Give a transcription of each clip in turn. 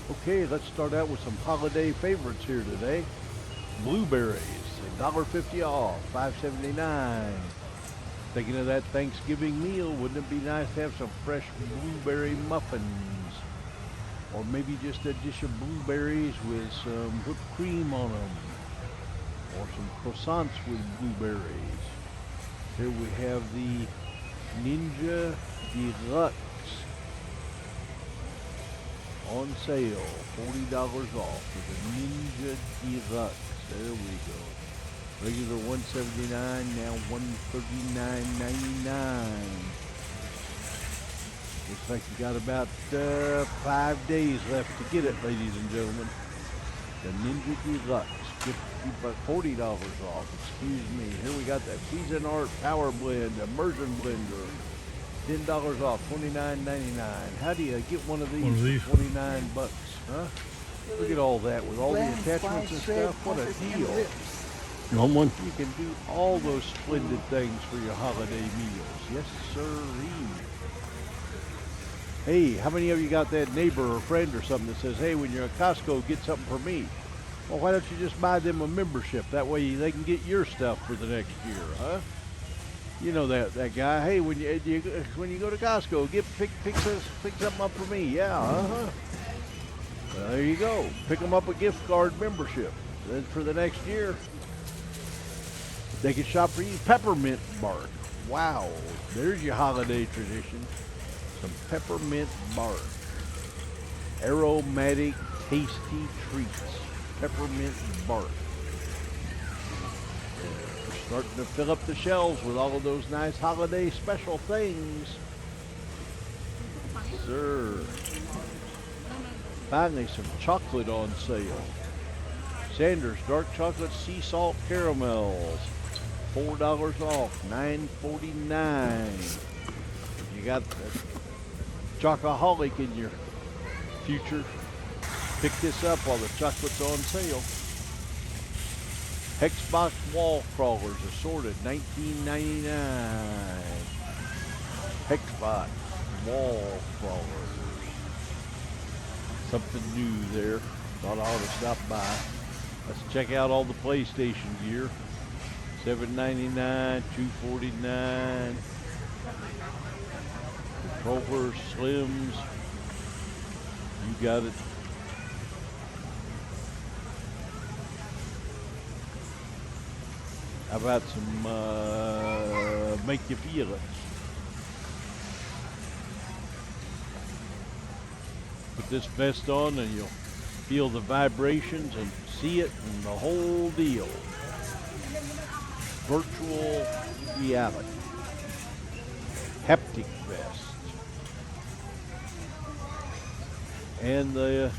Okay, let's start out with some holiday favorites here today. Blueberries, $1.50 off, $5.79. Thinking of that Thanksgiving meal, wouldn't it be nice to have some fresh blueberry muffins? Or maybe just a dish of blueberries with some whipped cream on them. Or some croissants with blueberries. Here we have the Ninja Deluxe on sale, $40 off with the Ninja Deluxe. There we go. Regular $179, now $139.99. Looks like you got about 5 days left to get it, ladies and gentlemen. The Ninja Deluxe, $40 off. Excuse me. Here we got that Cuisinart Power Blend Immersion Blender, $10 off, $29.99. How do you get one of these for 29 bucks? Huh? Look at all that with all the attachments and stuff. What a deal. You want one? You can do all those splendid things for your holiday meals. Yes, sirree. Hey, how many of you got that neighbor or friend or something that says, hey, when you're at Costco, get something for me? Well, why don't you just buy them a membership? That way they can get your stuff for the next year, huh? You know that guy. Hey, when you go to Costco, pick something up for me. Yeah, uh-huh. Well, there you go. Pick them up a gift card membership. Then for the next year, they can shop for you. Peppermint Bark. Wow, there's your holiday tradition. Some Peppermint Bark. Aromatic, tasty treats. Peppermint Bark. We're starting to fill up the shelves with all of those nice holiday special things. Sir. Finally, some chocolate on sale. Sanders Dark Chocolate Sea Salt Caramels. $4 off, $9.49. You got the chocoholic in your future. Pick this up while the chocolate's on sale. Hexbox wall crawlers assorted, $19.99. Hexbox wall crawlers. Something new there. Thought I ought to stop by. Let's check out all the PlayStation gear. $7.99, $2.49. Controllers, Slims. You got it. How about some Make You Feel It? Put this vest on and you'll feel the vibrations and see it and the whole deal. Virtual reality. Haptic vest. And the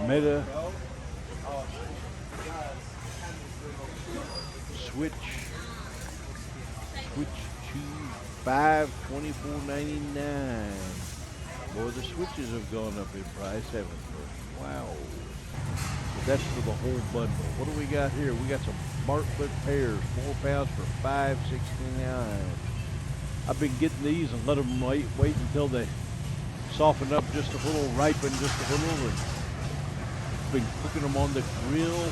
Meta Switch to $524.99. Boy, the switches have gone up in price, haven't they? Wow. But that's for the whole bundle. What do we got here? We got some Bartlett pears, 4 pounds for $5.69. I've been getting these and let them wait until they soften up just a little, ripen just a little, and been cooking them on the grill.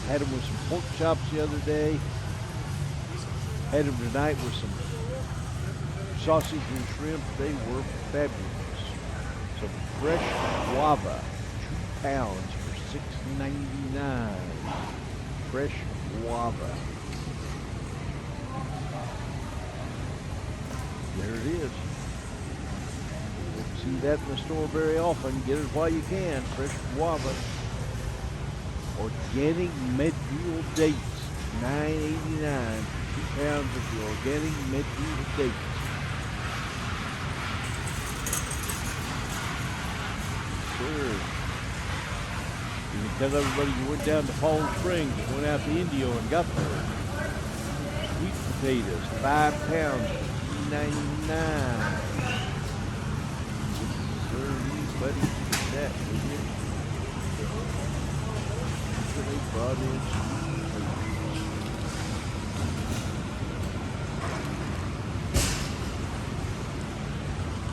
Had them with some pork chops the other day. Had them tonight with some sausage and shrimp. They were fabulous. Some fresh guava, 2 pounds for $6.99. Fresh guava. There it is. You won't see that in the store very often. Get it while you can. Fresh guava. Organic medjool dates, $9.89. 2 pounds of the organic medjool dates. Sure. You can tell everybody you went down to Palm Springs, you went out to Indio and got there. Sweet potatoes, 5 pounds, $3.99. Sir, you buddy, get that, will you? They brought in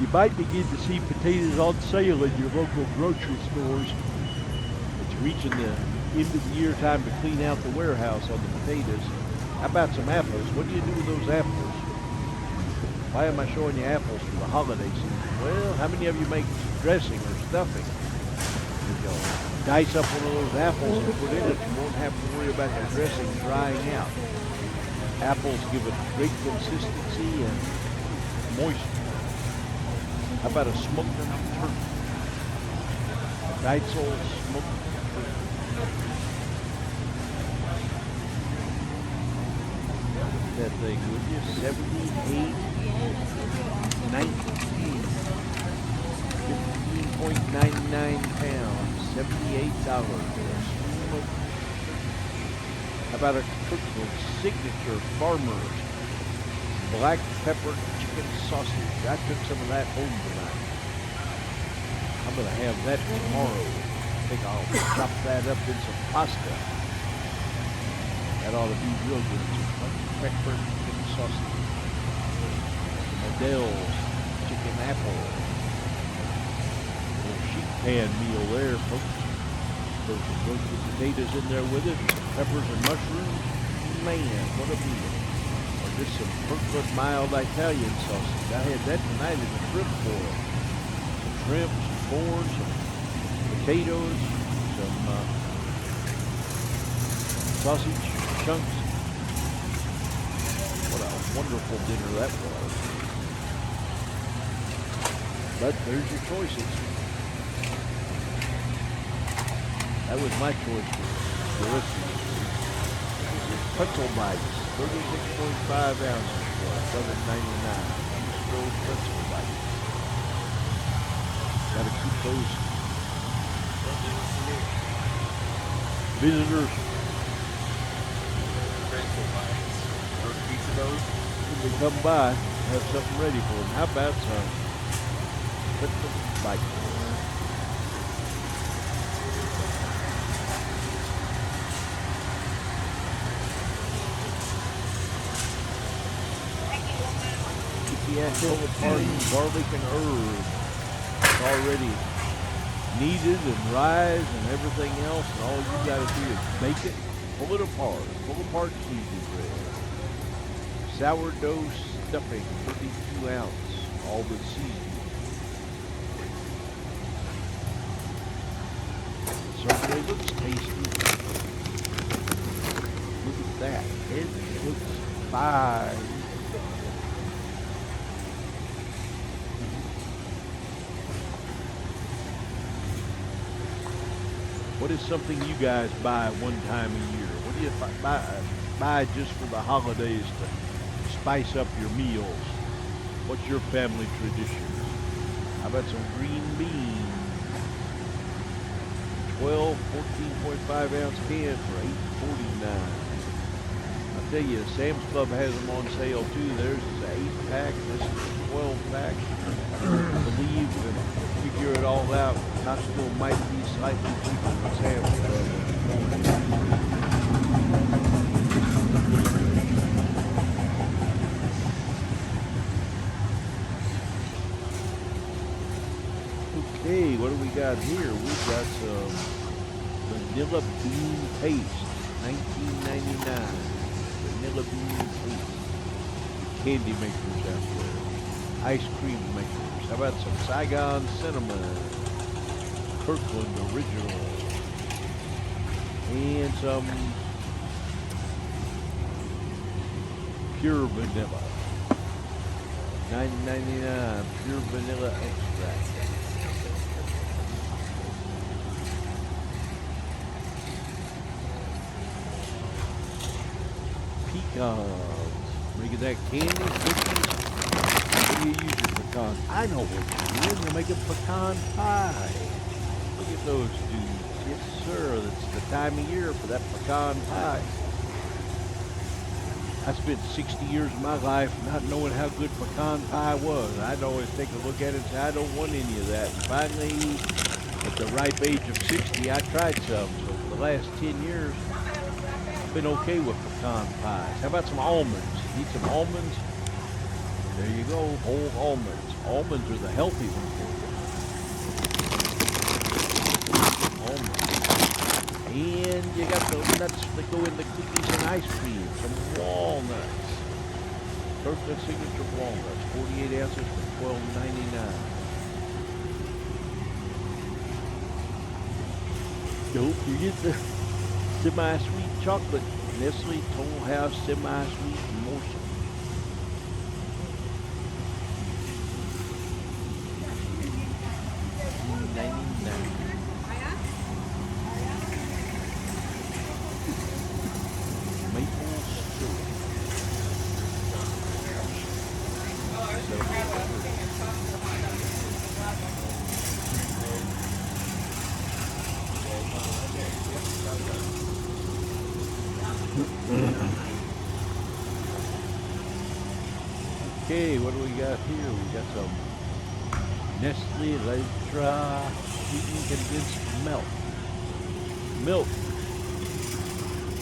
You might begin to see potatoes on sale in your local grocery stores. It's reaching the end of the year time to clean out the warehouse on the potatoes. How about some apples? What do you do with those apples? Why am I showing you apples for the holiday season? Well, how many of you make dressing or stuffing? You dice up one of those apples and put in it. You won't have to worry about the dressing drying out. Apples give it great consistency and moisture. How about a smoked turkey? A Deitzel smoked turkey. That thing, would you? 78, 19, 15.99 pounds, $78. How about a Kirkland Signature Farmers black pepper chicken sausage? I took some of that home tonight. I'm going to have that tomorrow. I think I'll chop that up in some pasta. That ought to be real good. Some black pepper chicken sausage. Adele's chicken apple. A little sheet pan meal there, folks. Throw some roasted potatoes in there with it, some peppers and mushrooms. Man, what a meal. Or just some Kirkland mild Italian sausage. I had that tonight in the shrimp boil. Some shrimp, some corn, some potatoes, some sausage chunks. What a wonderful dinner that was. But there's your choices. That was my choice for the rest of the week. Pretzel bites, 36.5 ounces for $7.99. Those pretzel bites. Gotta keep those visitors. Pretzel bites. Or a piece of those. When they come by, have something ready for them. How about some pretzel bites? Full of garlic and herbs. It's already kneaded and rise and everything else, and all you got to do is make it, pull it apart cheesy bread. Sourdough stuffing, 32 ounce, all with seasoning. Certainly looks tasty. Look at that. It looks fine. What is something you guys buy one time a year? What do you buy just for the holidays to spice up your meals? What's your family tradition? How about some green beans? 12, 14.5 ounce can for $8.49. I'll tell you, Sam's Club has them on sale too. Theirs is an 8-pack. This is a 12-pack. I believe that figure it all out, Costco might be slightly cheaper than Sam's Club. Okay, what do we got here? We've got some vanilla bean paste, $19.99. Vanilla bean paste. The candy makers out there. Ice cream makers. How about some Saigon cinnamon, Kirkland original, and some pure vanilla. $9.99 pure vanilla extract. Pecans. Making that candy, cookies. What do you use your pecan? I know what you do. You make a pecan pie. Look at those dudes. Yes, sir. That's the time of year for that pecan pie. I spent 60 years of my life not knowing how good pecan pie was. I'd always take a look at it and say, I don't want any of that. And finally, at the ripe age of 60, I tried some. So for the last 10 years, I've been okay with pecan pies. How about some almonds? Need some almonds? There you go, whole almonds. Almonds are the healthy ones here. Almonds. And you got the nuts that go in the cookies and ice cream. Some walnuts. Kirkland Signature Walnuts, 48 ounces for $12.99. Don't forget the semi-sweet chocolate Nestle Toll House semi-sweet morsel. $3.99. Maple syrup. Okay, what do we got here? We got some Nestle Ultra sweetened condensed milk. Milk.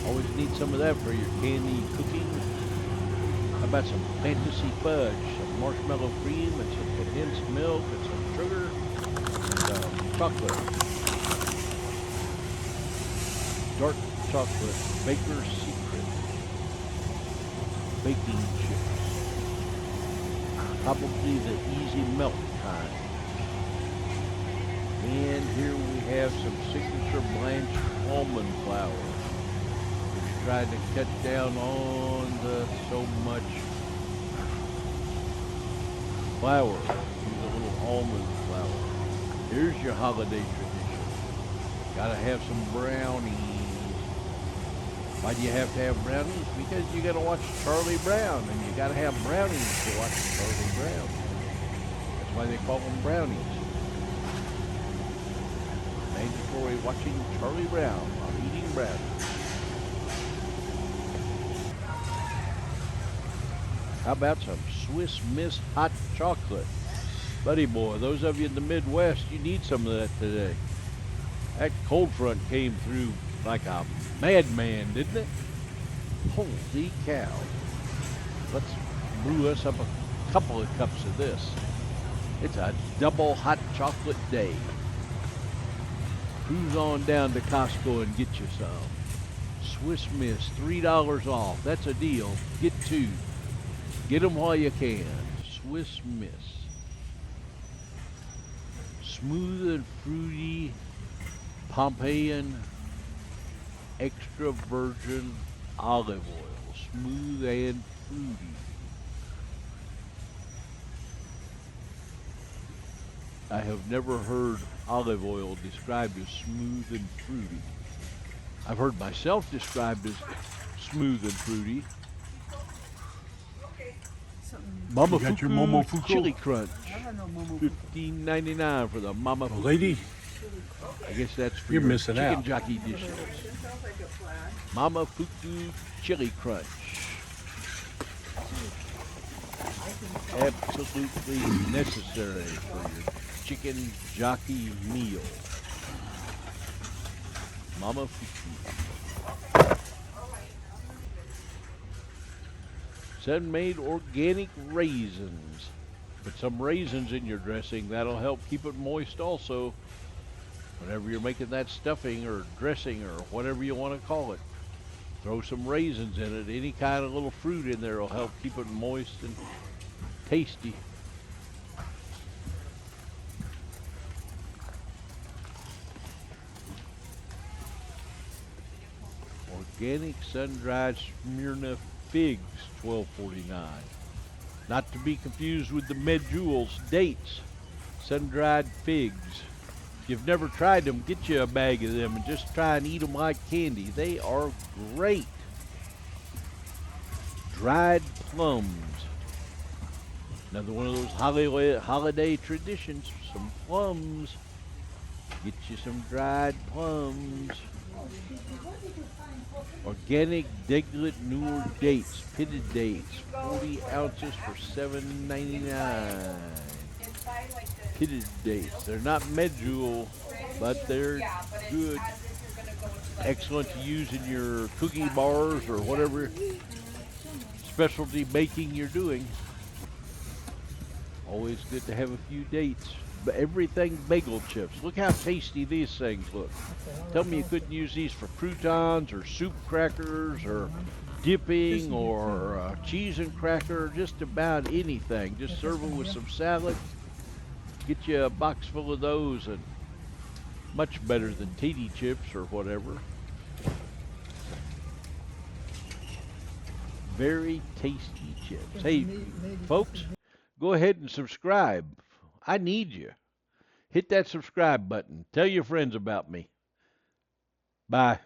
Always need some of that for your candy cooking. How about some fantasy fudge, some marshmallow cream, and some condensed milk, and some sugar, and chocolate. Dark chocolate, Baker's Secret, baking chips. Probably the easy melt kind. And here we have some signature blanched almond flour. We're trying to cut down on the so much flour. Use a little almond flour. Here's your holiday tradition. Gotta have some brownies. Why do you have to have brownies? Because you gotta watch Charlie Brown, and you gotta have brownies to watch Charlie Brown. That's why they call them brownies. Mandatory watching Charlie Brown while eating brownies. How about some Swiss Miss hot chocolate? Buddy boy, those of you in the Midwest, you need some of that today. That cold front came through like a madman, didn't it? Holy cow. Let's brew us up a couple of cups of this. It's a double hot chocolate day. Cruise on down to Costco and get you some. Swiss Miss, $3 off. That's a deal. Get two. Get them while you can. Swiss Miss. Smooth and fruity Pompeian extra virgin olive oil. Smooth and fruity. I have never heard olive oil described as smooth and fruity. I've heard myself described as smooth and fruity. Mama You got Fuku your Momofuku? Chili Crunch. $15.99 for the Mama Fuku. Lady, I guess that's for you're your missing chicken out. jockey dishes. Mama Fuku Chili Crunch. Absolutely necessary for your chicken jockey meal. Mama Fuku. Sun-made organic raisins. Put some raisins in your dressing. That'll help keep it moist also. Whenever you're making that stuffing or dressing or whatever you want to call it. Throw some raisins in it. Any kind of little fruit in there will help keep it moist and tasty. Organic sun-dried Smyrna figs, $12.49. Not to be confused with the Medjewels dates. Sun-dried figs. If you've never tried them, get you a bag of them and just try and eat them like candy. They are great. Dried plums. Another one of those holiday traditions. Some plums. Get you some dried plums. Organic Decadent Newer dates, pitted dates, 40 ounces for $7.99. Pitted dates. They're not medjool, but they're good. Excellent to use in your cookie bars or whatever specialty baking you're doing. Always good to have a few dates. But everything bagel chips. Look how tasty these things look. Tell me you couldn't use these for croutons or soup crackers or dipping or cheese and cracker, just about anything. Just serve them with some salad. Get you a box full of those, and much better than TD chips or whatever. Very tasty chips. Hey, folks, go ahead and subscribe. I need you. Hit that subscribe button. Tell your friends about me. Bye.